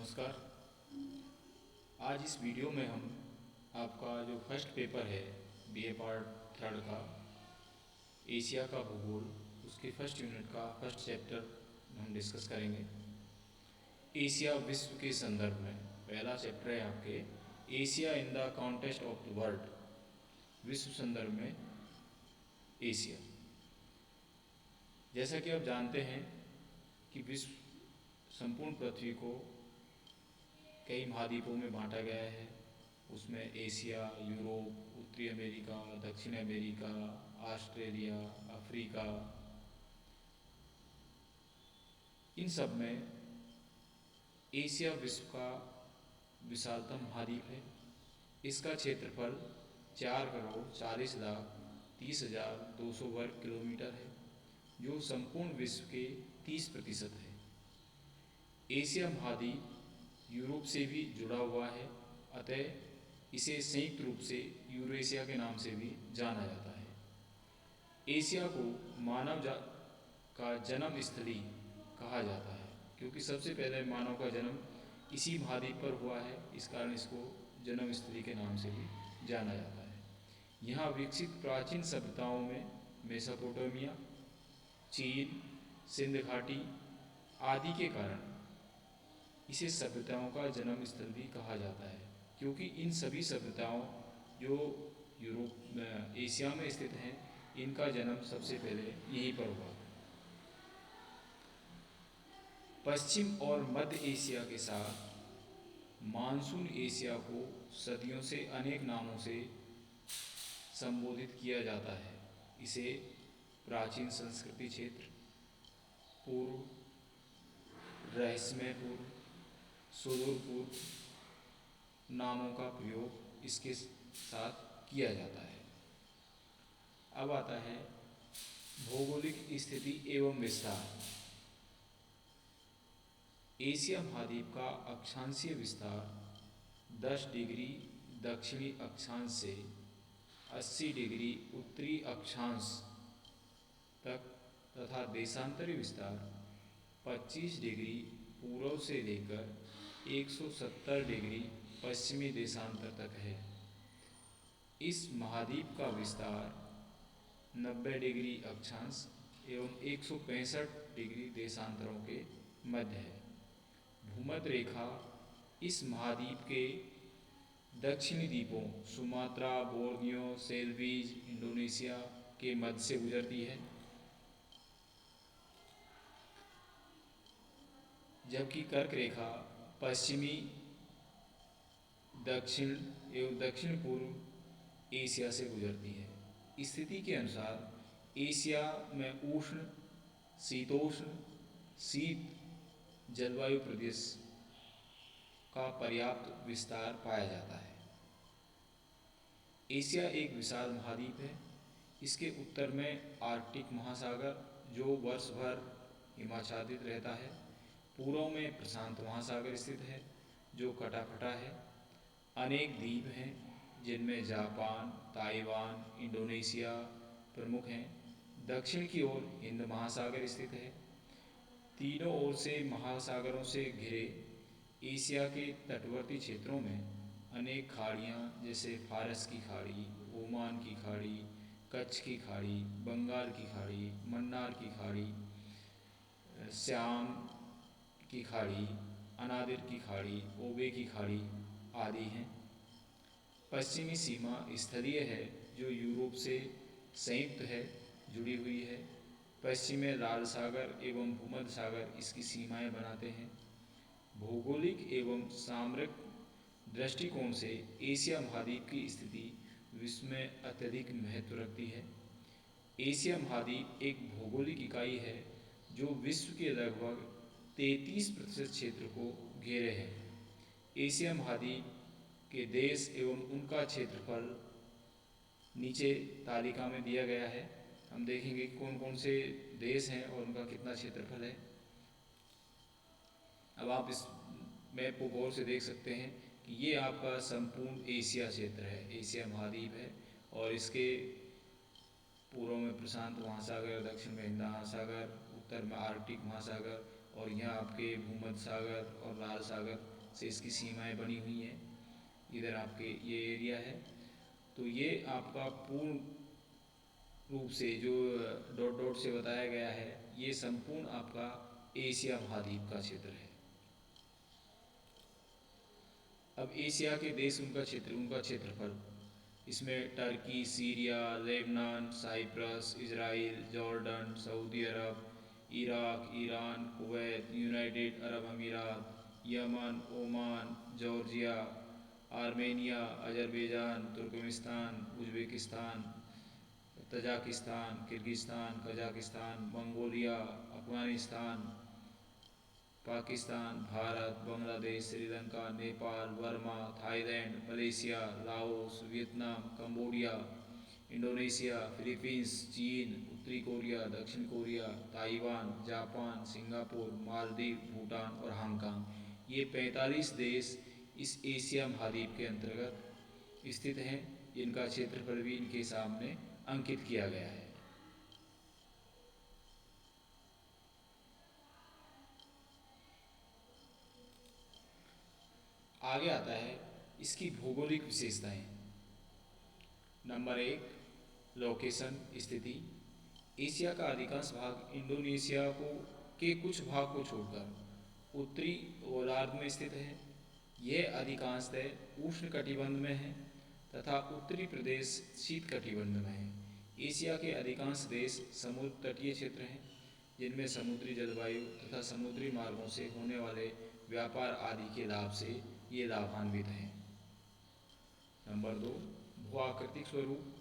नमस्कार। आज इस वीडियो में हम आपका जो फर्स्ट पेपर है बीए पार्ट थर्ड का एशिया का भूगोल उसके फर्स्ट यूनिट का फर्स्ट चैप्टर हम डिस्कस करेंगे। एशिया विश्व के संदर्भ में पहला चैप्टर है आपके Asia in the context of the world, विश्व संदर्भ में एशिया। जैसा कि आप जानते हैं कि विश्व संपूर्ण पृथ्वी को कई महाद्वीपों में बांटा गया है। उसमें एशिया, यूरोप, उत्तरी अमेरिका, दक्षिण अमेरिका, ऑस्ट्रेलिया, अफ्रीका, इन सब में एशिया विश्व का विशालतम महाद्वीप है। इसका क्षेत्रफल 4,40,30,200 वर्ग किलोमीटर है, जो संपूर्ण विश्व के 30% है। एशिया महाद्वीप यूरोप से भी जुड़ा हुआ है, अतः इसे संयुक्त रूप से यूरेशिया के नाम से भी जाना जाता है। एशिया को मानव का जन्म स्थली कहा जाता है, क्योंकि सबसे पहले मानव का जन्म इसी महाद्वीप पर हुआ है। इस कारण इसको जन्म स्थली के नाम से भी जाना जाता है। यहाँ विकसित प्राचीन सभ्यताओं में मेसोपोटामिया, चीन, सिंध घाटी आदि के कारण इसे सभ्यताओं का जन्म स्थल भी कहा जाता है, क्योंकि इन सभी सभ्यताओं जो यूरोप एशिया में स्थित हैं, इनका जन्म सबसे पहले यहीं पर हुआ। पश्चिम और मध्य एशिया के साथ मानसून एशिया को सदियों से अनेक नामों से संबोधित किया जाता है। इसे प्राचीन संस्कृति क्षेत्र, पूर्व, रहस्यमय पूर्व, सुदूर पूर्व नामों का प्रयोग इसके साथ किया जाता है। अब आता है भौगोलिक स्थिति एवं विस्तार। एशिया महाद्वीप का अक्षांशीय विस्तार 10 डिग्री दक्षिणी अक्षांश से 80 डिग्री उत्तरी अक्षांश तक तथा देशांतरी विस्तार 25 डिग्री पूर्व से लेकर 170 डिग्री पश्चिमी देशांतर तक है। इस महाद्वीप का विस्तार 90 डिग्री अक्षांश एवं 165 डिग्री देशांतरों के मध्य है। भूमध्य रेखा इस महाद्वीप के दक्षिणी द्वीपों सुमात्रा, बोर्नियो, सेल्विज, इंडोनेशिया के मध्य से गुजरती है, जबकि कर्क रेखा पश्चिमी, दक्षिण एवं दक्षिण पूर्व एशिया से गुजरती है। स्थिति के अनुसार एशिया में उष्ण, शीतोष्ण, शीत जलवायु प्रदेश का पर्याप्त विस्तार पाया जाता है। एशिया एक विशाल महाद्वीप है। इसके उत्तर में आर्कटिक महासागर जो वर्ष भर हिमाच्छादित रहता है। पूर्व में प्रशांत महासागर स्थित है जो कटाफटा है। अनेक द्वीप हैं जिनमें जापान, ताइवान, इंडोनेशिया प्रमुख हैं। दक्षिण की ओर हिंद महासागर स्थित है। तीनों ओर से महासागरों से घिरे एशिया के तटवर्ती क्षेत्रों में अनेक खाड़ियाँ जैसे फारस की खाड़ी, ओमान की खाड़ी, कच्छ की खाड़ी, बंगाल की खाड़ी, मन्नार की खाड़ी, श्याम की खाड़ी, अनादिर की खाड़ी, ओबे की खाड़ी आदि हैं। पश्चिमी सीमा स्थलीय है जो यूरोप से संयुक्त है, जुड़ी हुई है। पश्चिम में लाल सागर एवं भूमध्य सागर इसकी सीमाएं बनाते हैं। भौगोलिक एवं सामरिक दृष्टिकोण से एशिया महाद्वीप की स्थिति विश्व में अत्यधिक महत्व रखती है। एशिया महाद्वीप एक भौगोलिक इकाई है जो विश्व के लगभग 33% क्षेत्र को घेरे है। एशिया महाद्वीप के देश एवं उनका क्षेत्रफल नीचे तालिका में दिया गया है। हम देखेंगे कौन कौन से देश हैं और उनका कितना क्षेत्रफल है। अब आप इस मैप को गौर से देख सकते हैं कि ये आपका संपूर्ण एशिया क्षेत्र है, एशिया महाद्वीप है। और इसके पूर्व में प्रशांत महासागर, दक्षिण में हिंद महासागर, उत्तर में आर्कटिक महासागर और यहाँ आपके भूमध्य सागर और लाल सागर से इसकी सीमाएं बनी हुई हैं। इधर आपके ये एरिया है। तो ये आपका पूर्ण रूप से जो डॉट डॉट से बताया गया है, ये संपूर्ण आपका एशिया महाद्वीप का क्षेत्र है। अब एशिया के देश, उनका क्षेत्रफल, इसमें Turkey, Syria, Lebanon, Cyprus, Israel, Jordan, Saudi Arab, Iraq, Iran, Kuwait, United Arab Emirates, Yemen, Oman, Georgia, Armenia, Azerbaijan, Turkmenistan, Uzbekistan, Tajikistan, Kyrgyzstan, Kazakhstan, Mongolia, Afghanistan, Pakistan, Bharat, Bangladesh, Sri Lanka, Nepal, Burma, Thailand, Malaysia, Laos, Vietnam, Cambodia, Indonesia, Philippines, चीन, उत्तरी Korea, दक्षिण Korea, Taiwan, Japan, Singapore, Maldives, Bhutan और Hong Kong, ये 45 देश इस Asia महाद्वीप के अंतर्गत स्थित हैं। इनका क्षेत्रफल भी इनके सामने अंकित किया गया है। आगे आता है इसकी भौगोलिक विशेषताएं। नंबर 1, लोकेशन, स्थिति। एशिया का अधिकांश भाग इंडोनेशिया के कुछ भाग को छोड़कर उत्तरी गोलार्ध में स्थित है। यह अधिकांशतः उष्ण कटिबंध में है तथा उत्तरी प्रदेश शीत कटिबंध में है। एशिया के अधिकांश देश समुद्र तटीय क्षेत्र हैं, जिनमें समुद्री जलवायु तथा समुद्री मार्गों से होने वाले व्यापार आदि के लाभ से ये लाभान्वित हैं। नंबर 2, भूआकृतिक स्वरूप।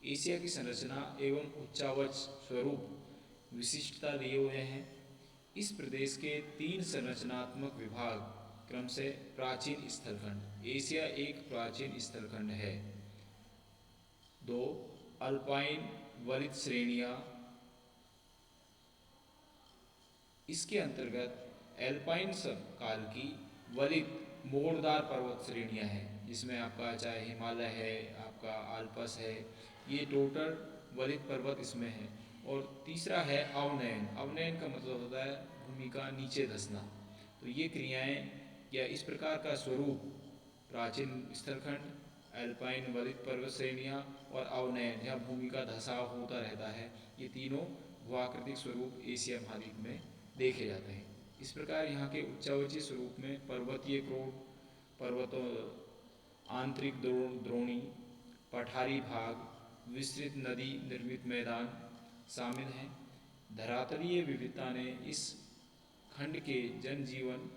एशिया की संरचना एवं उच्चावच स्वरूप विशिष्टता लिए हुए हैं। इस प्रदेश के 3 संरचनात्मक विभाग क्रमशः प्राचीन स्थलखंड, एशिया एक प्राचीन स्थलखंड है। 2, अल्पाइन वलित श्रेणियाँ। इसके अंतर्गत एल्पाइन काल की वलित मोड़दार पर्वत श्रेणियाँ हैं, जिसमें आपका चाहे हिमालय है, आपका आल्पस है, ये टोटल वलित पर्वत इसमें है। और तीसरा है अवनयन। अवनयन का मतलब होता है भूमि का नीचे धंसना। तो ये क्रियाएं या इस प्रकार का स्वरूप, प्राचीन स्थलखंड, एल्पाइन वलित पर्वत श्रेणियाँ और अवनयन या भूमि का धंसाव होता रहता है, ये तीनों भूआकृतिक स्वरूप एशिया महाद्वीप में देखे जाते हैं। इस प्रकार यहाँ के उच्चावची स्वरूप में पर्वतीय क्रोड, पर्वतों, आंतरिक द्रोणी, पठारी भाग, विस्तृत नदी निर्मित मैदान शामिल हैं। धरातलीय विविधता ने इस खंड के जनजीवन,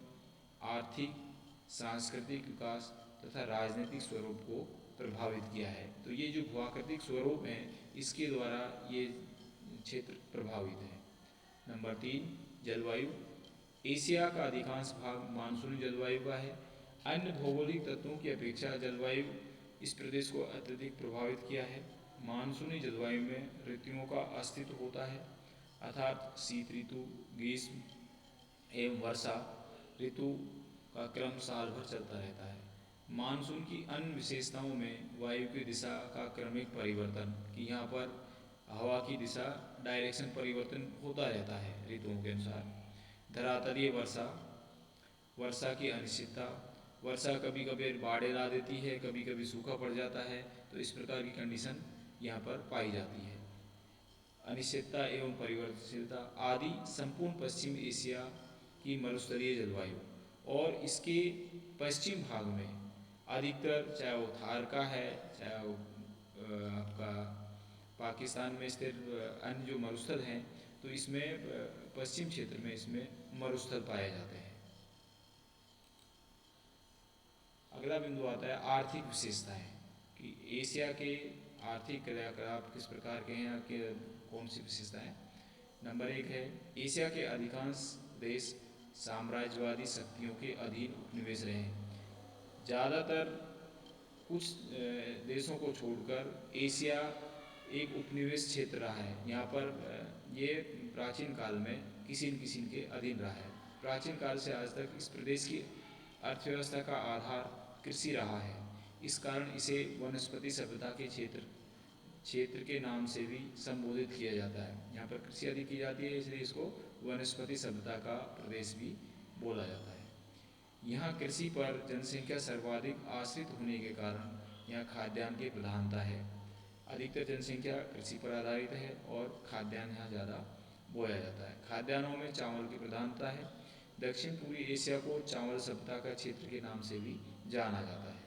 आर्थिक, सांस्कृतिक विकास तथा राजनीतिक स्वरूप को प्रभावित किया है। तो ये जो भूआकृतिक स्वरूप हैं, इसके द्वारा ये क्षेत्र प्रभावित है। नंबर 3, जलवायु। एशिया का अधिकांश भाग मानसूनी जलवायु का है। अन्य भौगोलिक तत्वों की अपेक्षा जलवायु इस प्रदेश को अत्यधिक प्रभावित किया है। मानसूनी जलवायु में ऋतुओं का अस्तित्व होता है, अर्थात शीत ऋतु, ग्रीष्म एवं वर्षा ऋतु का क्रम साल भर चलता रहता है। मानसून की अन्य विशेषताओं में वायु की दिशा का क्रमिक परिवर्तन, कि यहाँ पर हवा की दिशा, डायरेक्शन परिवर्तन होता रहता है ऋतुओं के अनुसार। धरातलीय वर्षा, वर्षा की अनिश्चितता, वर्षा कभी कभी बाढ़ें ला देती है, कभी कभी सूखा पड़ जाता है। तो इस प्रकार की कंडीशन यहाँ पर पाई जाती है। अनिश्चितता एवं परिवर्तनशीलता आदि संपूर्ण पश्चिम एशिया की मरुस्थलीय जलवायु और इसके पश्चिम भाग में अधिकतर, चाहे वो थार का है, चाहे वो आपका पाकिस्तान में स्थित अन्य जो मरुस्थल हैं, तो इसमें पश्चिम क्षेत्र में इसमें मरुस्थल पाए जाते हैं। अगला बिंदु आता है आर्थिक विशेषताएं, कि एशिया के आर्थिक क्रियाकलाप किस प्रकार के हैं, कि कौन सी विशेषताएं। नंबर 1 है, एशिया के अधिकांश देश साम्राज्यवादी शक्तियों के अधीन उपनिवेश रहे हैं। ज़्यादातर कुछ देशों को छोड़कर एशिया एक उपनिवेश क्षेत्र रहा है। यहाँ पर ये प्राचीन काल में किसी न किसी के अधीन रहा है। प्राचीन काल से आज तक इस प्रदेश की अर्थव्यवस्था का आधार कृषि रहा है। इस कारण इसे वनस्पति सभ्यता के क्षेत्र के नाम से भी संबोधित किया जाता है। यहाँ पर कृषि अधिक की जाती है, इसलिए इसको वनस्पति सभ्यता का प्रदेश भी बोला जाता है। यहाँ कृषि पर जनसंख्या सर्वाधिक आश्रित होने के कारण यहाँ खाद्यान्न की प्रधानता है। अधिकतर जनसंख्या कृषि पर आधारित है और खाद्यान्न यहाँ ज़्यादा बोया जाता है। खाद्यान्नों में चावल की प्रधानता है। दक्षिण पूर्वी एशिया को चावल सभ्यता का क्षेत्र के नाम से भी जाना जाता है।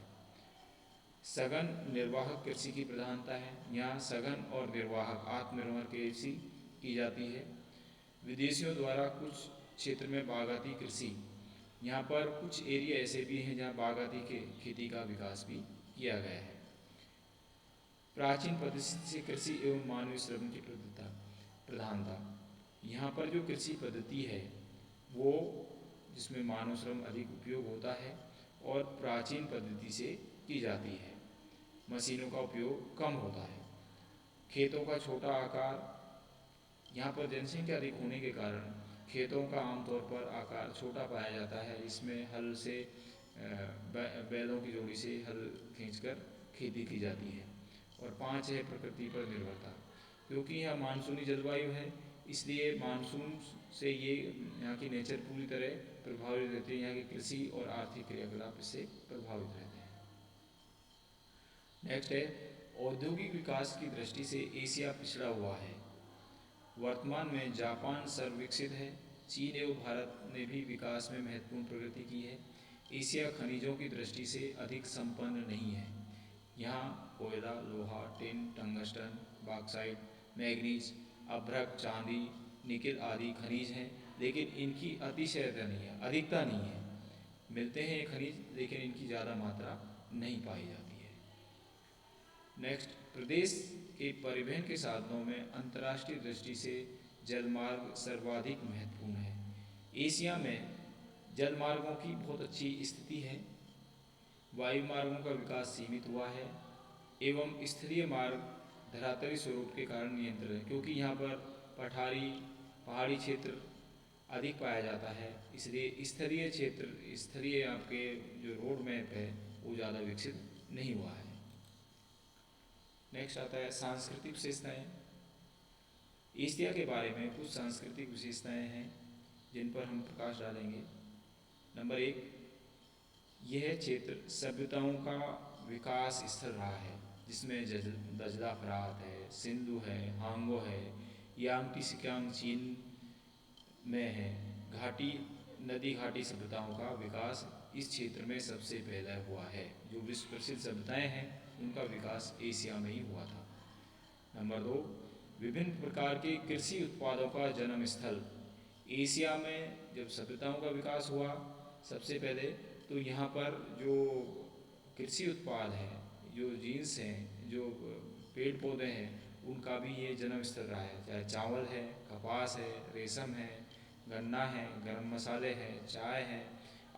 सघन निर्वाहक कृषि की प्रधानता है। यहाँ सघन और निर्वाहक आत्मनिर्भर कृषि की जाती है। विदेशियों द्वारा कुछ क्षेत्र में बागाती कृषि, यहाँ पर कुछ एरिया ऐसे भी हैं जहाँ बागाती के खेती का विकास भी किया गया है। प्राचीन पद्धति से कृषि एवं मानवीय श्रम की प्रधानता, यहाँ पर जो कृषि पद्धति है वो जिसमें मानव श्रम अधिक उपयोग होता है और प्राचीन पद्धति से की जाती है। मशीनों का उपयोग कम होता है। खेतों का छोटा आकार, यहाँ पर जनसंख्या अधिक होने के कारण खेतों का आमतौर पर आकार छोटा पाया जाता है। इसमें हल से बैलों की जोड़ी से हल खींचकर खेती की जाती है। और 5 है प्रकृति पर निर्भरता, क्योंकि यह मानसूनी जलवायु है इसलिए मानसून से ये यहाँ की नेचर पूरी तरह प्रभावित रहती है। यहाँ की कृषि और आर्थिक क्रियाकलाप इससे प्रभावित रहते हैं। नेक्स्ट है औद्योगिक विकास की दृष्टि से एशिया पिछड़ा हुआ है। वर्तमान में जापान सर्वविकसित है। चीन एवं भारत ने भी विकास में महत्वपूर्ण प्रगति की है। एशिया खनिजों की दृष्टि से अधिक संपन्न नहीं है। यहाँ कोयला, लोहा, टिन, टंगस्टन, बॉक्साइट, मैग्नीज, अभ्रक, चांदी, निकेल आदि खनिज हैं, लेकिन इनकी अतिशयता नहीं है, अधिकता नहीं है। मिलते हैं ये खनिज लेकिन इनकी ज़्यादा मात्रा नहीं पाई जाती है। नेक्स्ट, प्रदेश के परिवहन के साधनों में अंतर्राष्ट्रीय दृष्टि से जलमार्ग सर्वाधिक महत्वपूर्ण है। एशिया में जलमार्गों की बहुत अच्छी स्थिति है। वायु मार्गों का विकास सीमित हुआ है एवं स्थलीय मार्ग धरातली स्वरूप के कारण नियंत्रित है, क्योंकि यहाँ पर पहाड़ी क्षेत्र अधिक पाया जाता है, इसलिए स्थलीय क्षेत्र, स्थलीय आपके जो रोड मैप है वो ज़्यादा विकसित नहीं हुआ है। नेक्स्ट आता है सांस्कृतिक विशेषताएं। एशिया के बारे में कुछ सांस्कृतिक विशेषताएं हैं जिन पर हम प्रकाश डालेंगे। नंबर 1, यह क्षेत्र सभ्यताओं का विकास स्थल रहा है, जिसमें दजला फरात है, सिंधु है, हांगो है, यांगटी सिकियांग चीन में है। नदी घाटी सभ्यताओं का विकास इस क्षेत्र में सबसे पहले हुआ है। जो विश्व प्रसिद्ध सभ्यताएं हैं उनका विकास एशिया में ही हुआ था। नंबर 2, विभिन्न प्रकार के कृषि उत्पादों का जन्म स्थल। एशिया में जब सभ्यताओं का विकास हुआ सबसे पहले, तो यहाँ पर जो कृषि उत्पाद हैं, जो जीन्स हैं, जो पेड़ पौधे हैं, उनका भी ये जन्म स्थल रहा है। चाहे चावल है, कपास है, रेशम है, गन्ना है, गरम मसाले हैं, चाय है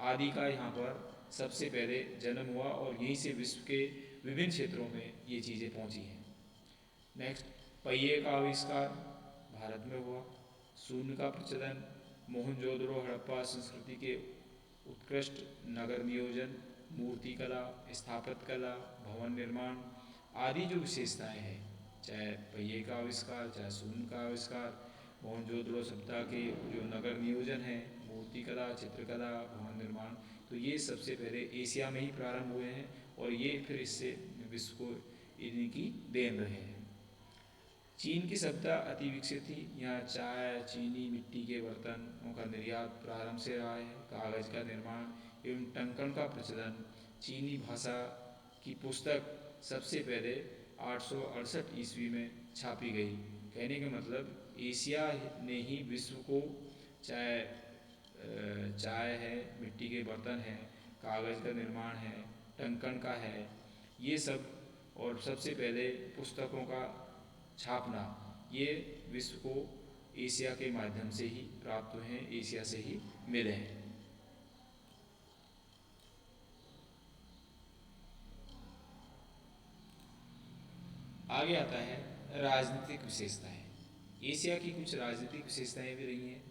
आदि का यहाँ पर सबसे पहले जन्म हुआ और यहीं से विश्व के विभिन्न क्षेत्रों में ये चीज़ें पहुँची हैं। नेक्स्ट, पहिए का आविष्कार भारत में हुआ। शून्य का प्रचलन, मोहनजोदड़ो हड़प्पा संस्कृति के उत्कृष्ट नगर नियोजन, मूर्ति कला, स्थापत्य कला, भवन निर्माण आदि जो विशेषताएं हैं, चाहे पहिए का आविष्कार, चाहे शून्य का आविष्कार, मोहनजोदड़ो सभ्यता के जो नगर नियोजन है, मूर्ति कला, चित्रकला, भवन निर्माण, तो ये सबसे पहले एशिया में ही प्रारंभ हुए हैं और ये फिर इससे विश्व को इनकी देन रहे हैं। चीन की सभ्यता अति विकसित थी। यहाँ चाय, चीनी, मिट्टी के बर्तनों का निर्यात प्रारंभ से रहा है। कागज का निर्माण एवं टंकण का प्रचलन। चीनी भाषा की पुस्तक सबसे पहले 868 ईस्वी में छापी गई। कहने का मतलब एशिया ने ही विश्व को चाय है, मिट्टी के बर्तन हैं, कागज का निर्माण है, टंकण का है, ये सब, और सबसे पहले पुस्तकों का छापना, ये विश्व को एशिया के माध्यम से ही प्राप्त हुए हैं, एशिया से ही मिले हैं। आगे आता है राजनीतिक विशेषताएं। एशिया की कुछ राजनीतिक विशेषताएं भी रही हैं।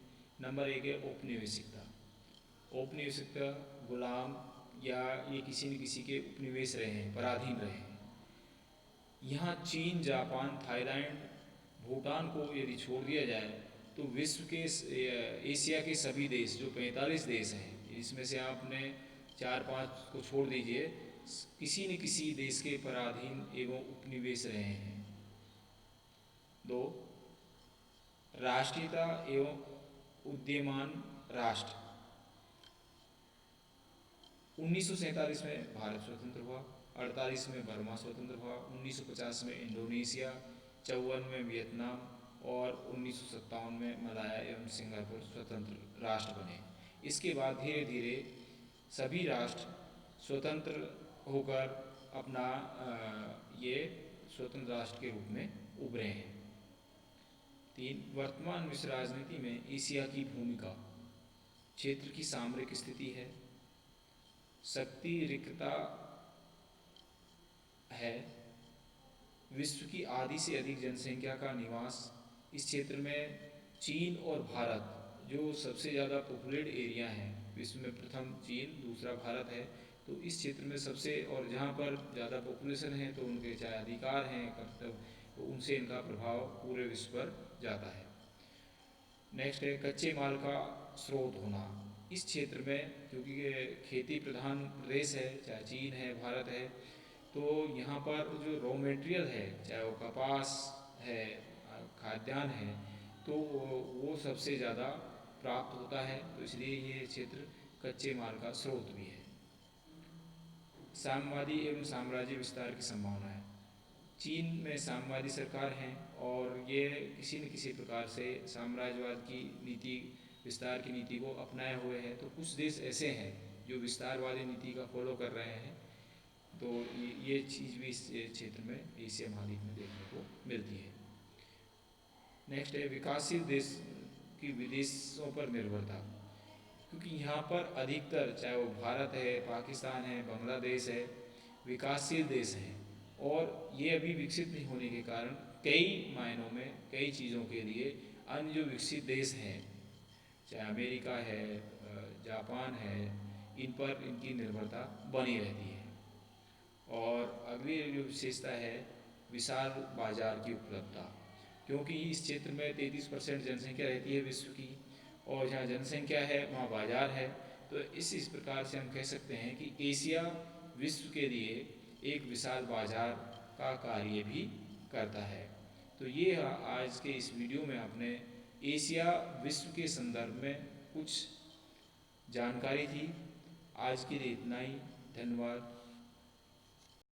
नंबर 1 है औपनिवेशिकता। औपनिवेशिकता, गुलाम या ये किसी न किसी के उपनिवेश रहे हैं, पराधीन रहे हैं। यहाँ चीन, जापान, थाईलैंड, भूटान को यदि छोड़ दिया जाए तो विश्व के एशिया के सभी देश जो 45 देश हैं, इसमें से आपने 4-5 को छोड़ दीजिए, किसी न किसी देश के पराधीन एवं उपनिवेश रहे हैं। 2, राष्ट्रीयता एवं उदीयमान राष्ट्र। 1947 में भारत स्वतंत्र हुआ, 48 में बर्मा स्वतंत्र हुआ, 1950 में इंडोनेशिया, 54 में वियतनाम और 1957 में मलाया एवं सिंगापुर स्वतंत्र राष्ट्र बने। इसके बाद धीरे धीरे सभी राष्ट्र स्वतंत्र होकर अपना ये स्वतंत्र राष्ट्र के रूप में उभरे हैं। 3, वर्तमान विश्व राजनीति में एशिया की भूमिका। क्षेत्र की सामरिक स्थिति है, शक्ति रिक्तता है, विश्व की आधी से अधिक जनसंख्या का निवास। इस क्षेत्र में चीन और भारत जो सबसे ज़्यादा पॉपुलेटेड एरिया हैं, विश्व में प्रथम चीन, दूसरा भारत है। तो इस क्षेत्र में सबसे, और जहाँ पर ज़्यादा पॉपुलेशन है तो उनके चाहे अधिकार हैं, कर्तव्य, तो उनसे इनका प्रभाव पूरे विश्व पर जाता है। नेक्स्ट है कच्चे माल का स्रोत होना। इस क्षेत्र में क्योंकि खेती प्रधान प्रदेश है, चाहे चीन है, भारत है, तो यहाँ पर जो रॉ मटेरियल है, चाहे वो कपास है, खाद्यान्न है, तो वो सबसे ज़्यादा प्राप्त होता है। तो इसलिए ये क्षेत्र कच्चे माल का स्रोत भी है। साम्यवादी एवं साम्राज्य विस्तार की संभावना है। चीन में साम्यवादी सरकार है और ये किसी न किसी प्रकार से साम्राज्यवाद की नीति, विस्तार की नीति को अपनाए हुए हैं। तो कुछ देश ऐसे हैं जो विस्तारवादी नीति का फॉलो कर रहे हैं। तो ये चीज़ भी इस क्षेत्र में, एशिया महाद्वीप में देखने को मिलती है। नेक्स्ट है विकासशील देश की विदेशों पर निर्भरता। क्योंकि यहाँ पर अधिकतर, चाहे वो भारत है, पाकिस्तान है, बांग्लादेश है, विकासशील देश हैं और ये अभी विकसित नहीं होने के कारण कई मायनों में, कई चीज़ों के लिए अन्य जो विकसित देश हैं, चाहे अमेरिका है, जापान है, इन पर इनकी निर्भरता बनी रहती है। और अगली जो विशेषता है विशाल बाजार की उपलब्धता। क्योंकि इस क्षेत्र में 33% जनसंख्या रहती है विश्व की, और जहाँ जनसंख्या है वहाँ बाजार है। तो इस प्रकार से हम कह सकते हैं कि एशिया विश्व के लिए एक विशाल बाजार का कार्य भी करता है। तो ये आज के इस वीडियो में आपने एशिया विश्व के संदर्भ में कुछ जानकारी थी। आज के लिए इतना ही। धन्यवाद।